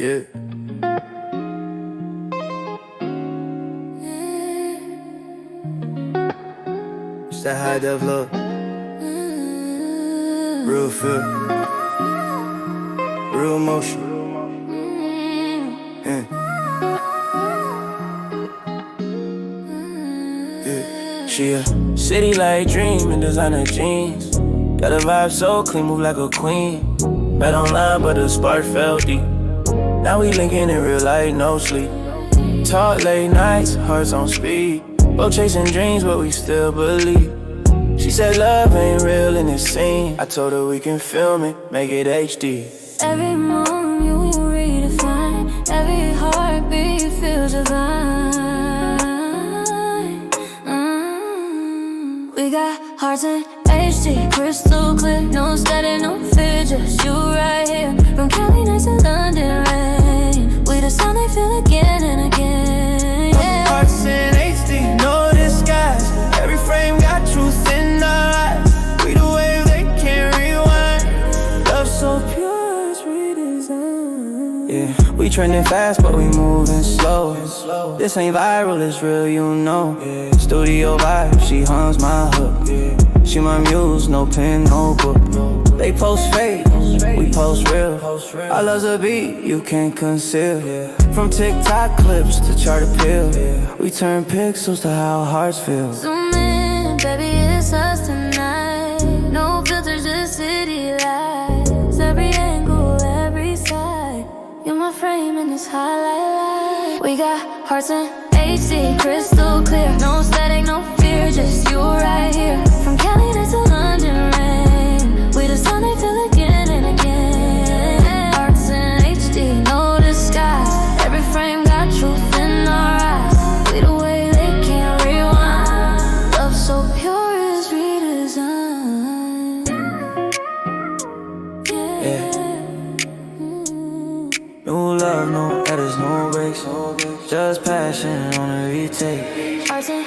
Yeah. It's that high def love. Real feel. Real emotion. Yeah. Yeah. She a city like dream in designer jeans. Got a vibe so clean, move like a queen. Met online, but the spark felt deep. Now we linking in real life, no sleep. Talk late nights, hearts on speed. Both chasing dreams, but we still believe. She said love ain't real in this scene. I told her we can film it, make it HD. Every moment you redefine. Every heartbeat feels divine. We got hearts in HD, crystal clear. No static, no fear, just you right here. From Cali nights to London rain. We the sound they feel again and again, yeah. Hearts in HD, no disguise. Every frame got truth in our eyes. We the wave they can't rewind. Love so pure, it's redesigned. Yeah, we trending fast, but we moving slow. This ain't viral, it's real, you know. Studio vibe, she hums my hook. She my muse, no pen, no book. They post fake, we post real. I love the beat, you can't conceal. From TikTok clips to chart appeal, we turn pixels to how hearts feel. Zoom in, baby, it's us tonight. No filters, just city lights. Every angle, every side. You're my frame in this highlight light. We got hearts in HD, crystal clear. No static, no fear, just you right here. From Cali to London rain. We the sound they feel again and again. Hearts in HD, no disguise. Every frame got truth in our eyes. We the way they can't rewind. Love so pure is redesigned. Yeah. New love, no edits, no breaks. Just passion on a retake. Hearts in